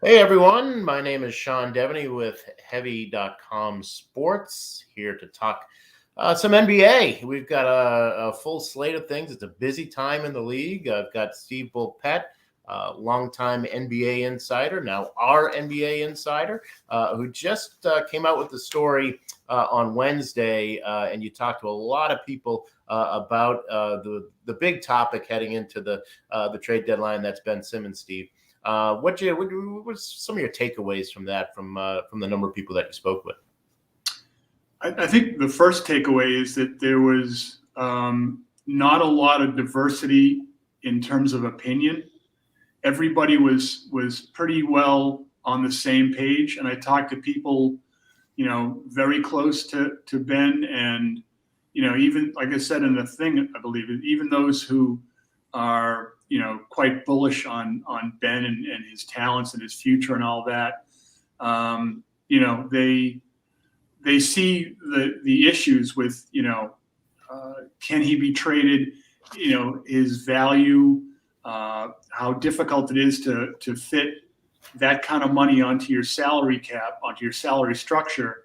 Hey everyone, my name is Sean Deveney with Heavy.com Sports, here to talk some NBA. We've got a full slate of things. It's a busy time in the league. I've got Steve Bulpett, longtime NBA insider, now our NBA insider, who just came out with the story on Wednesday, and you talked to a lot of people about the big topic heading into the trade deadline. That's Ben Simmons, Steve. What's some of your takeaways from that, from the number of people that you spoke with? I think the first takeaway is that there was not a lot of diversity in terms of opinion. Everybody was pretty well on the same page, and I talked to people, very close to Ben, and even like I said in the thing, I believe even those who are quite bullish on Ben and his talents and his future and all that. They see the issues with can he be traded, his value, how difficult it is to fit that kind of money onto your salary cap, onto your salary structure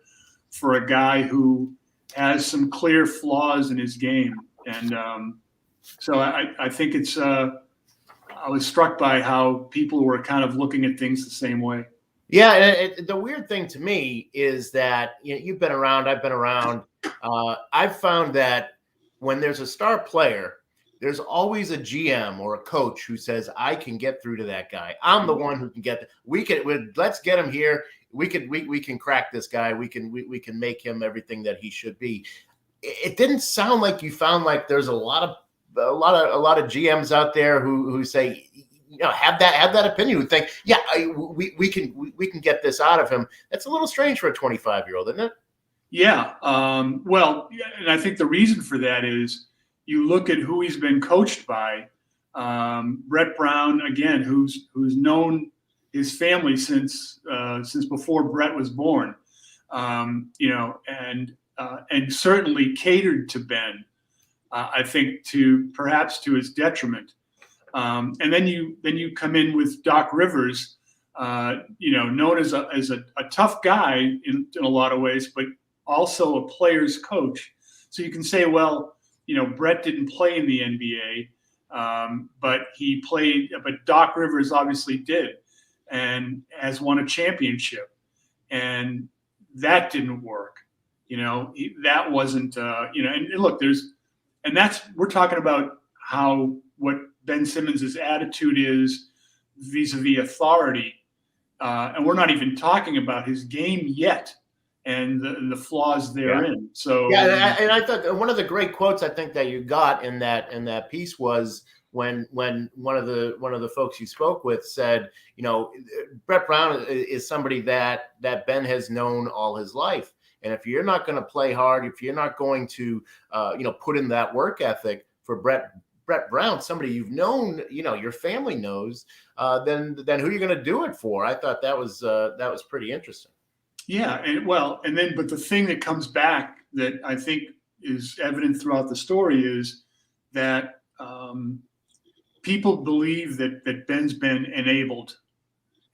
for a guy who has some clear flaws in his game. And so I think it's I was struck by how people were kind of looking at things the same way. Yeah, the weird thing to me is that you've been around, I've been around. I've found that when there's a star player, there's always a GM or a coach who says, "I can get through to that guy. I'm the one who can get. Let's get him here. We can crack this guy. We can make him everything that he should be." It didn't sound like you found like there's a lot of GMs out there who say, have that opinion, who think, yeah, we can get this out of him. That's a little strange for a 25-year-old, isn't it? Yeah. Well, and I think the reason for that is you look at who he's been coached by. Brett Brown, again, who's known his family since before Brett was born, and certainly catered to Ben. I think perhaps to his detriment. And then you come in with Doc Rivers, known as a tough guy in a lot of ways, but also a player's coach. So you can say, well, Brett didn't play in the NBA, but Doc Rivers obviously did, and has won a championship, and that didn't work. That wasn't, and look, we're talking about what Ben Simmons' attitude is vis-a-vis authority. And we're not even talking about his game yet and the flaws therein. Yeah. So yeah, and I thought one of the great quotes I think that you got in that piece was when one of the folks you spoke with said, Brett Brown is somebody that Ben has known all his life. And if you're not going to play hard, if you're not going to, put in that work ethic for Brett Brown, somebody you've known, your family knows, then who are you going to do it for? I thought that was pretty interesting. Yeah, but the thing that comes back that I think is evident throughout the story is that people believe that Ben's been enabled.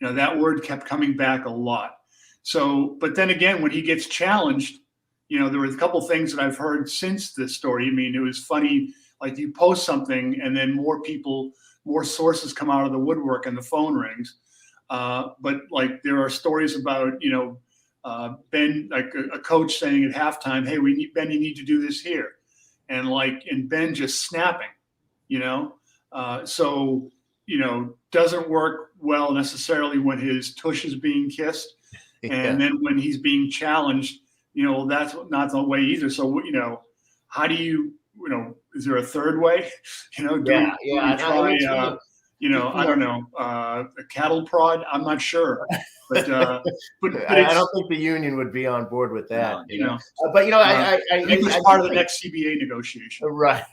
That word kept coming back a lot. So, but then again, when he gets challenged, there were a couple things that I've heard since this story. I mean, it was funny. Like you post something and then more sources come out of the woodwork and the phone rings. But like there are stories about, Ben, like a coach saying at halftime, "Hey, Ben, you need to do this here." And Ben just snapping, so, doesn't work well necessarily when his tush is being kissed. Yeah. And then when he's being challenged, that's not the way either. So, how do you, is there a third way? I don't know, a cattle prod. I'm not sure, but I don't think the union would be on board with that. But I think it's part of the next CBA negotiation. Right.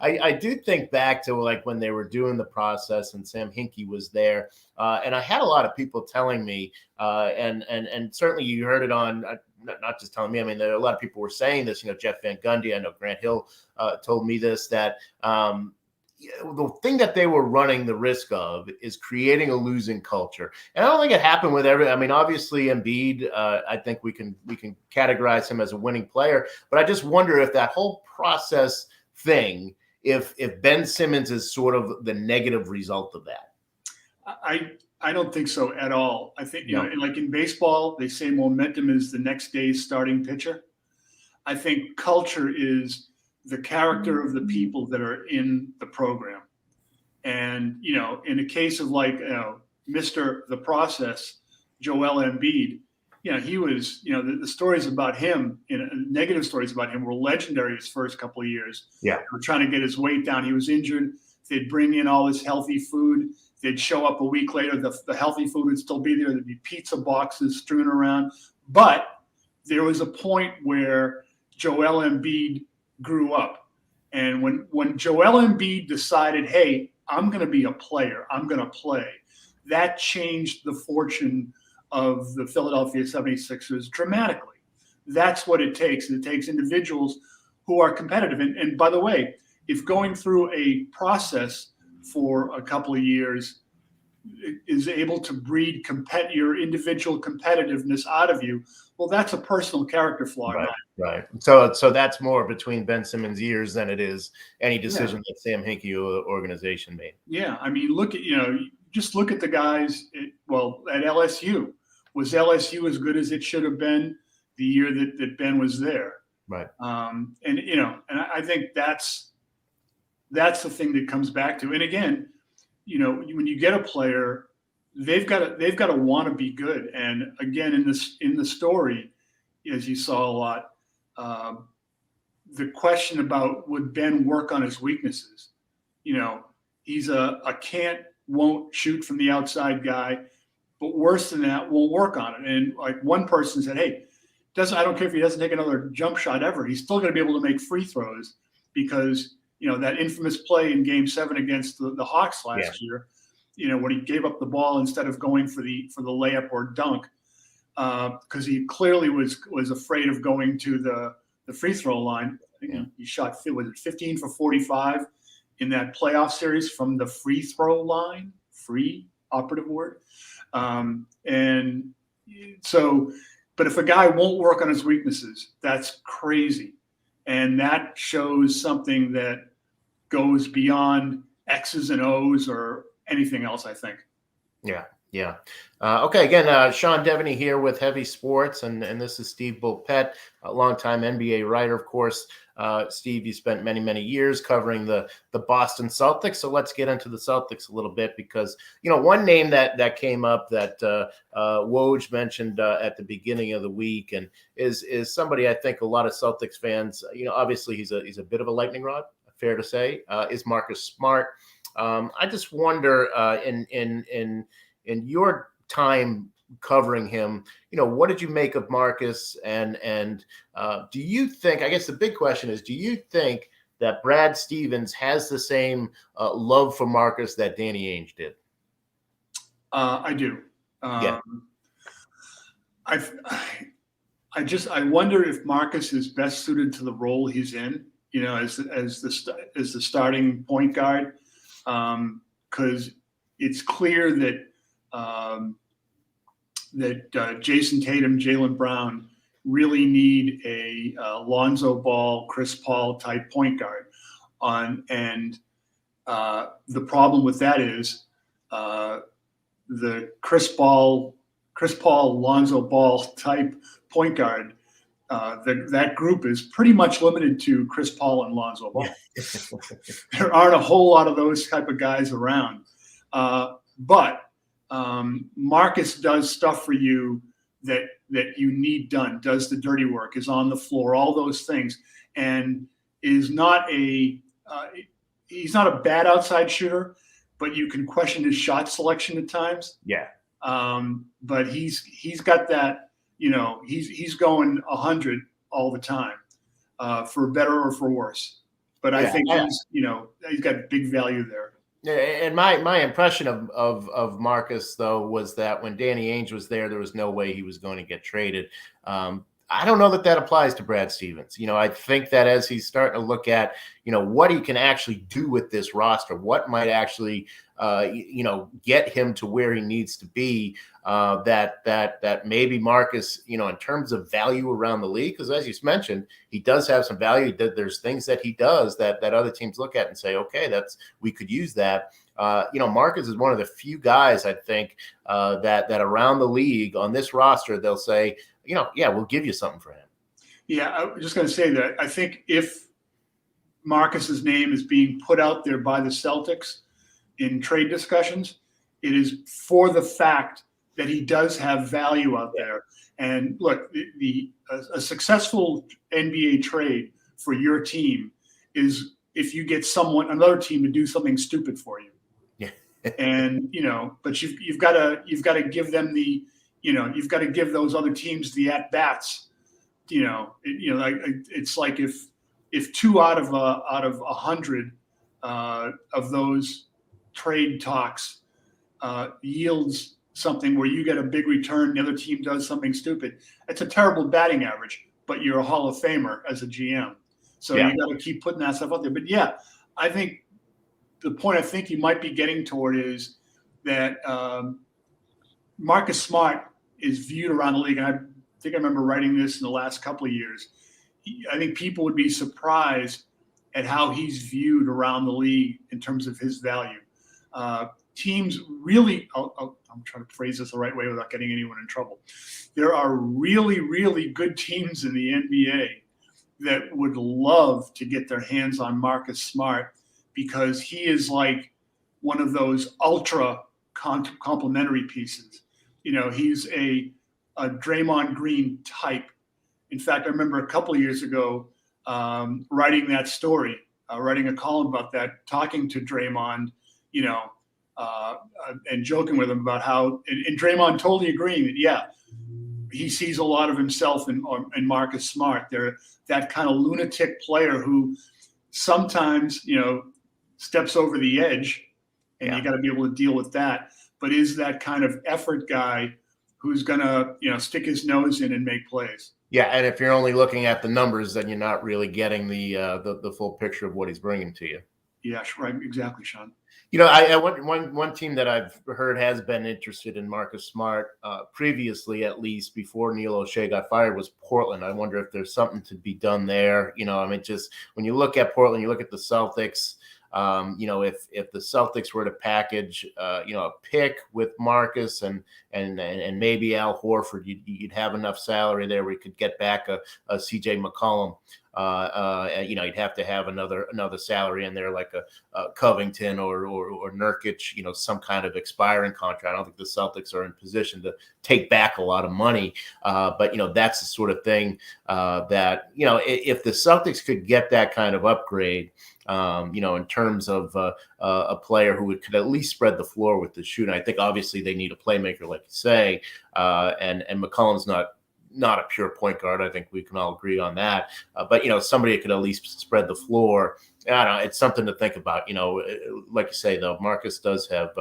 I do think back to like when they were doing the process and Sam Hinkie was there, and I had a lot of people telling me, and certainly you heard it on. Not just telling me. I mean, there are a lot of people were saying this. Jeff Van Gundy. I know Grant Hill told me this, that the thing that they were running the risk of is creating a losing culture. And I don't think it happened with I mean, obviously Embiid, I think we can categorize him as a winning player, but I just wonder if that whole process thing, if Ben Simmons is sort of the negative result of that. I don't think so at all. I think, No. like in baseball, they say momentum is the next day's starting pitcher. I think culture is the character of the people that are in the program. And, in a case of like, Mr. The Process, Joel Embiid, he was, the stories about him, negative stories about him were legendary his first couple of years. Yeah. We're trying to get his weight down. He was injured. They'd bring in all this healthy food. They'd show up a week later. The healthy food would still be there. There'd be pizza boxes strewn around. But there was a point where Joel Embiid grew up. And when Joel Embiid decided, hey, I'm going to be a player, I'm going to play, that changed the fortune of the Philadelphia 76ers dramatically. That's what it takes. It takes individuals who are competitive. And by the way, if going through a process for a couple of years is able to breed your individual competitiveness out of you, well, that's a personal character flaw. Right. So that's more between Ben Simmons' ears than it is any decision that Sam Hinkie organization made. Yeah. I mean, just look at the guys at LSU. Was LSU as good as it should have been the year that Ben was there? Right. And I think that's the thing that comes back to. And again, when you get a player, they've got to want to be good. And again, in the story, as you saw a lot, the question about would Ben work on his weaknesses? He's a won't shoot from the outside guy, but worse than that, won't work on it. And like one person said, hey, I don't care if he doesn't take another jump shot ever, he's still going to be able to make free throws because that infamous play in Game 7 against the Hawks last year, when he gave up the ball instead of going for the layup or dunk, because he clearly was afraid of going to the free throw line. I think he shot 15 for 45 in that playoff series from the free throw line. Free operative word. And so, but if a guy won't work on his weaknesses, that's crazy. And that shows something that goes beyond X's and O's or anything else, I think. Yeah. Okay. Again, Sean Deveney here with Heavy Sports, and this is Steve Bulpett, a longtime NBA writer, of course. Steve, you spent many, many years covering the Boston Celtics. So let's get into the Celtics a little bit because, one name that came up that Woj mentioned at the beginning of the week and is somebody I think a lot of Celtics fans, obviously he's a bit of a lightning rod, fair to say, is Marcus Smart. I just wonder in your time covering him, what did you make of Marcus? And do you think, I guess the big question is, do you think that Brad Stevens has the same love for Marcus that Danny Ainge did? I do. I wonder if Marcus is best suited to the role he's in, as the starting point guard, because it's clear that Jason Tatum, Jaylen Brown really need a Lonzo Ball, Chris Paul type point guard and the problem with that is the Chris Paul, Lonzo Ball type point guard. That group is pretty much limited to Chris Paul and Lonzo Ball. There aren't a whole lot of those type of guys around. But Marcus does stuff for you that you need done, does the dirty work, is on the floor, all those things, and is not he's not a bad outside shooter, but you can question his shot selection at times. Yeah. But he's got that, he's going 100 all the time, for better or for worse. But I think he's got big value there. And my impression of Marcus, though, was that when Danny Ainge was there was no way he was going to get traded. I don't know that applies to Brad Stevens. I think that as he's starting to look at, what he can actually do with this roster, what might actually, get him to where he needs to be, that maybe Marcus, in terms of value around the league, because as you mentioned, he does have some value. There's things that he does that other teams look at and say, okay, we could use that. Marcus is one of the few guys, I think, that around the league on this roster, they'll say, yeah, we'll give you something for him. Yeah, I was just going to say that I think if Marcus's name is being put out there by the Celtics in trade discussions, it is for the fact that he does have value out there. And look, a successful NBA trade for your team is if you get another team to do something stupid for you. Yeah. And but you've got to give them you've got to give those other teams the at bats. It's like if 2 out of 100 of those trade talks yields something where you get a big return, the other team does something stupid. It's a terrible batting average, but you're a Hall of Famer as a GM. So you got to keep putting that stuff out there. But yeah, I think the point I think you might be getting toward is that Marcus Smart is viewed around the league. And I think I remember writing this in the last couple of years. I think people would be surprised at how he's viewed around the league in terms of his value. Teams really, I'm trying to phrase this the right way without getting anyone in trouble. There are really, really good teams in the NBA that would love to get their hands on Marcus Smart because he is like one of those ultra complementary pieces. He's a Draymond Green type. In fact, I remember a couple of years ago writing that story, writing a column about that, talking to Draymond, and joking with him about how, and Draymond totally agreeing that, yeah, he sees a lot of himself in Marcus Smart. They're that kind of lunatic player who sometimes, steps over the edge, and you got to be able to deal with that. But is that kind of effort guy who's going to, stick his nose in and make plays. Yeah, and if you're only looking at the numbers, then you're not really getting the full picture of what he's bringing to you. Yeah, right. Exactly, Sean. One team that I've heard has been interested in Marcus Smart previously, at least before Neil O'Shea got fired, was Portland. I wonder if there's something to be done there. Just when you look at Portland, you look at the Celtics. If the Celtics were to package, a pick with Marcus and maybe Al Horford, you'd have enough salary there where you could get back a CJ McCollum. You'd have to have another salary in there like a Covington or Nurkic, some kind of expiring contract. I don't think the Celtics are in position to take back a lot of money. But that's the sort of thing that, if the Celtics could get that kind of upgrade, in terms of a player who could at least spread the floor with the shooting. I think obviously they need a playmaker, like you say, and McCollum's not a pure point guard. I think we can all agree on that. But somebody could at least spread the floor. I don't know. It's something to think about. Like you say, though, Marcus does have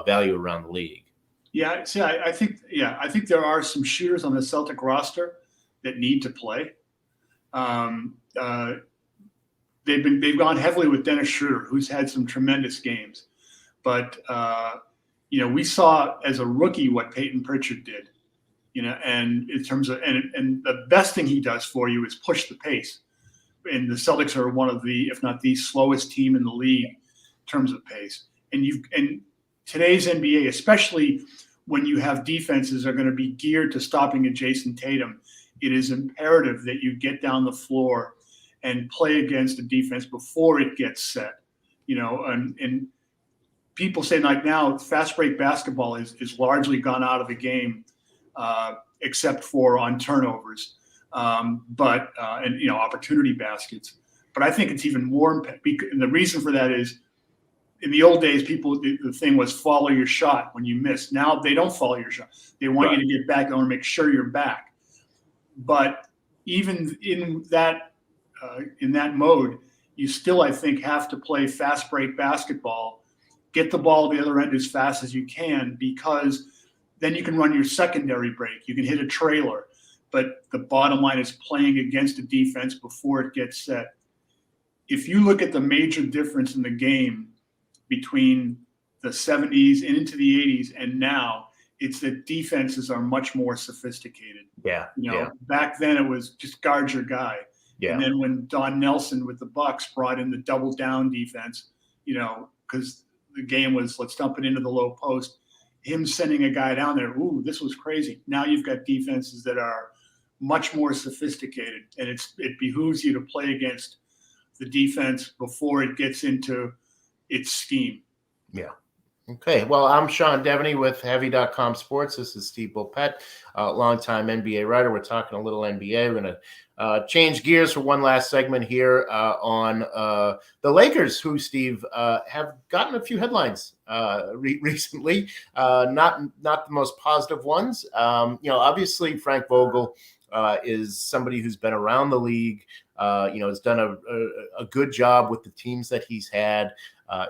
value around the league. Yeah, see, I think there are some shooters on the Celtic roster that need to play. They've gone heavily with Dennis Schroeder, who's had some tremendous games. But we saw as a rookie what Peyton Pritchard did. And in terms of and the best thing he does for you is push the pace. And the Celtics are one of the, if not the slowest team in the league in terms of pace. And today's NBA, especially when you have defenses that are going to be geared to stopping a Jason Tatum, it is imperative that you get down the floor and play against the defense before it gets set. And people say like now fast break basketball is largely gone out of the game. Except for on turnovers, but opportunity baskets. But I think it's even more. And the reason for that is, in the old days, the thing was follow your shot when you miss. Now they don't follow your shot. They want you to get back. They want to make sure you're back. But even in that mode, you still, I think, have to play fast break basketball, get the ball to the other end as fast as you can, because then you can run your secondary break. You can hit a trailer. but the bottom line is playing against a defense before it gets set. If you look at the major difference in the game between the 70s and into the 80s and now, it's that defenses are much more sophisticated. Yeah. Back then it was just guard your guy. Yeah. And then when Don Nelson with the Bucks brought in the double down defense, because the game was let's dump it into the low post, him sending a guy down there, ooh, this was crazy. Now you've got defenses that are much more sophisticated, and it behooves you to play against the defense before it gets into its steam. Yeah. Okay. Well, I'm Sean Deveney with Heavy.com Sports. This is Steve Bulpett, longtime NBA writer. We're talking a little NBA. We're going to change gears for one last segment here on the Lakers, who, Steve, have gotten a few headlines recently. Not the most positive ones. Obviously Frank Vogel is somebody who's been around the league. Has done a good job with the teams that he's had.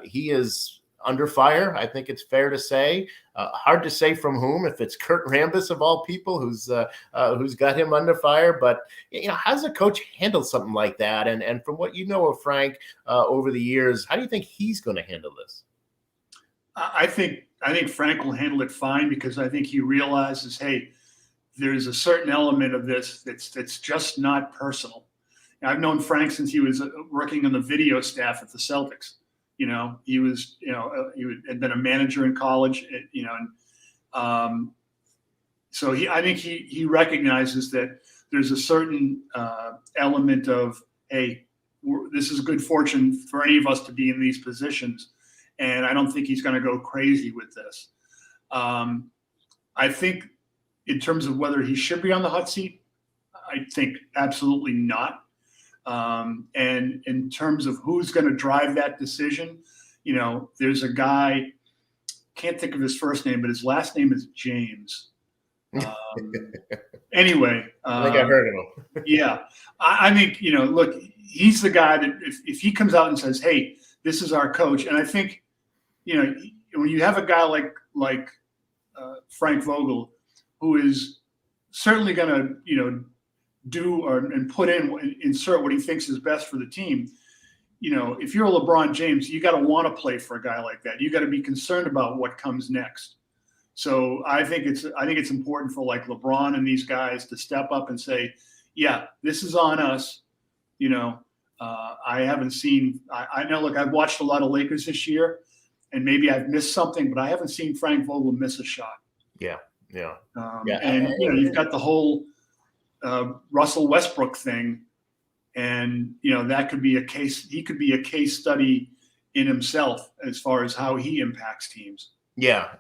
He is under fire, I think it's fair to say. Hard to say from whom, if it's Kurt Rambis of all people who's got him under fire. But how does a coach handle something like that? And from what you know of Frank over the years, how do you think he's going to handle this? I think Frank will handle it fine, because I think he realizes, hey, there's a certain element of this that's just not personal. I've known Frank since he was working on the video staff at the Celtics. He was, he had been a manager in college, so I think he recognizes that there's a certain element of, hey, this is good fortune for any of us to be in these positions, and I don't think he's going to go crazy with this. I think in terms of whether he should be on the hot seat, I think absolutely not. And in terms of who's going to drive that decision, there's a guy, can't think of his first name, but his last name is James. Anyway. I think I heard of him. Yeah. I think, look, he's the guy that if he comes out and says, hey, this is our coach. And I think, when you have a guy like Frank Vogel, who is certainly going to, and put insert what he thinks is best for the team. If you're a LeBron James, you got to want to play for a guy like that. You got to be concerned about what comes next. So I think it's important for like LeBron and these guys to step up and say, yeah, this is on us. I haven't seen. I know. Look, I've watched a lot of Lakers this year, and maybe I've missed something, but I haven't seen Frank Vogel miss a shot. Yeah. And you've got the whole Russell Westbrook thing, and that could be a case. He could be a case study in himself as far as how he impacts teams. Yeah,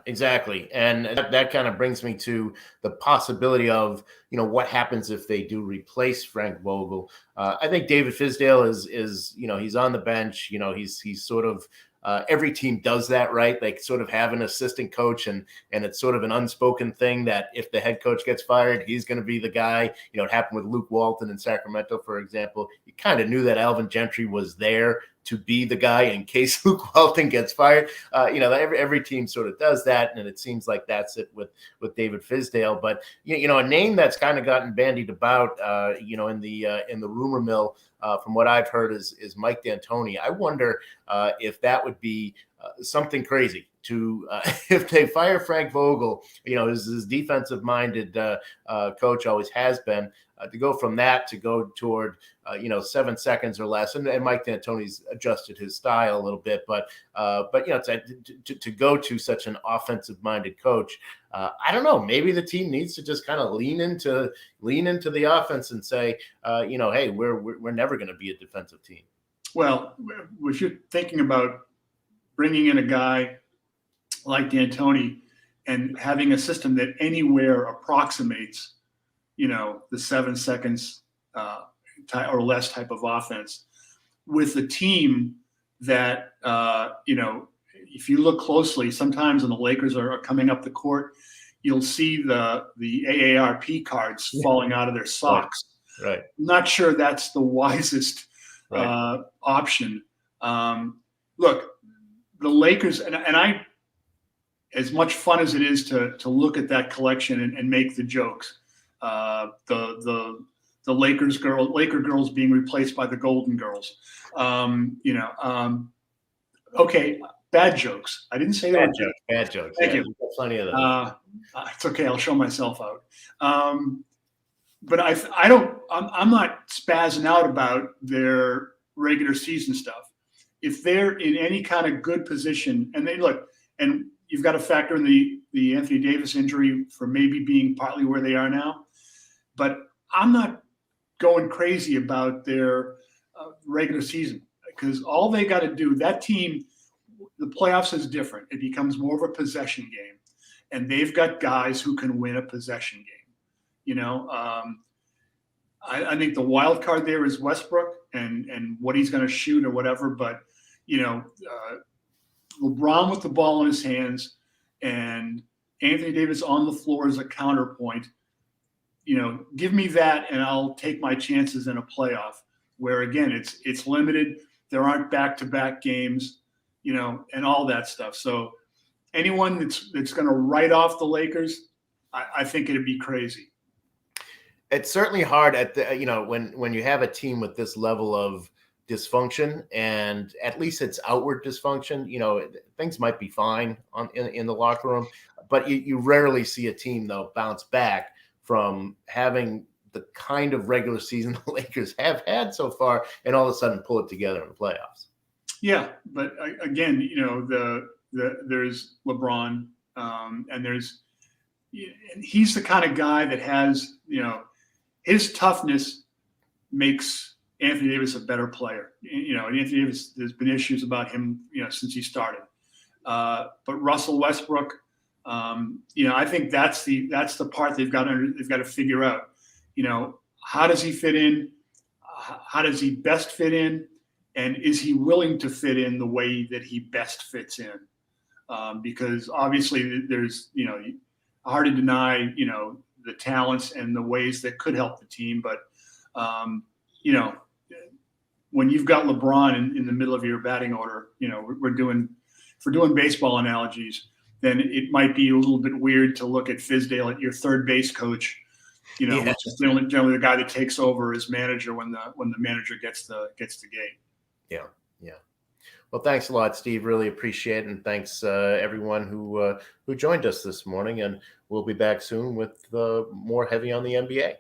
exactly. And that kind of brings me to the possibility of what happens if they do replace Frank Vogel. I think David Fizdale is he's on the bench. He's sort of. Every team does that, right? They sort of have an assistant coach, and it's sort of an unspoken thing that if the head coach gets fired, he's going to be the guy. It happened with Luke Walton in Sacramento, for example. You kind of knew that Alvin Gentry was there to be the guy in case Luke Walton gets fired. Every team sort of does that, and it seems like that's it with David Fizdale. But a name that's kind of gotten bandied about, in the rumor mill. From what I've heard is Mike D'Antoni. I wonder if that would be something crazy to if they fire Frank Vogel, his defensive-minded coach always has been, to go from that to go toward 7 seconds or less, and Mike D'Antoni's adjusted his style a little bit, but to go to such an offensive-minded coach, I don't know. Maybe the team needs to just kind of lean into the offense and say, hey, we're never going to be a defensive team. Well, if you're thinking about bringing in a guy like D'Antoni and having a system that anywhere approximates, the 7 seconds or less type of offense, with a team that, if you look closely, sometimes when the Lakers are coming up the court, you'll see the AARP cards falling out of their socks. Right. I'm not sure that's the wisest option. Look, the Lakers, and I, as much fun as it is to look at that collection and make the jokes, The Laker girls being replaced by the Golden Girls. Okay, bad jokes. I didn't say Bad that. jokes. Bad jokes. Thank yeah, you. we've got plenty of those. It's okay. I'll show myself out. But I'm not spazzing out about their regular season stuff. If they're in any kind of good position, and you've got to factor in the Anthony Davis injury for maybe being partly where they are now. But I'm not going crazy about their regular season, because all they got to do, that team, the playoffs is different. It becomes more of a possession game, and they've got guys who can win a possession game. I think the wild card there is Westbrook and what he's going to shoot or whatever. But LeBron with the ball in his hands and Anthony Davis on the floor as a counterpoint. Give me that, and I'll take my chances in a playoff where, again, it's limited. There aren't back-to-back games, and all that stuff. So anyone that's going to write off the Lakers, I think it'd be crazy. It's certainly hard at the when you have a team with this level of dysfunction, and at least it's outward dysfunction. Things might be fine in the locker room, but you rarely see a team though bounce back from having the kind of regular season the Lakers have had so far, and all of a sudden pull it together in the playoffs. Yeah, but again, there's LeBron, and he's the kind of guy that has, his toughness makes Anthony Davis a better player. Anthony Davis, there's been issues about him, since he started. But Russell Westbrook, I think that's the part they've got to figure out. How does he fit in? How does he best fit in? And is he willing to fit in the way that he best fits in? Because obviously there's, hard to deny, the talents and the ways that could help the team. But, when you've got LeBron in the middle of your batting order, if we're doing baseball analogies, then it might be a little bit weird to look at Fizdale at your third base coach, which is generally the guy that takes over as manager when the manager gets the game. Yeah. Well, thanks a lot, Steve. Really appreciate it. And thanks everyone who joined us this morning. And we'll be back soon with more Heavy on the NBA.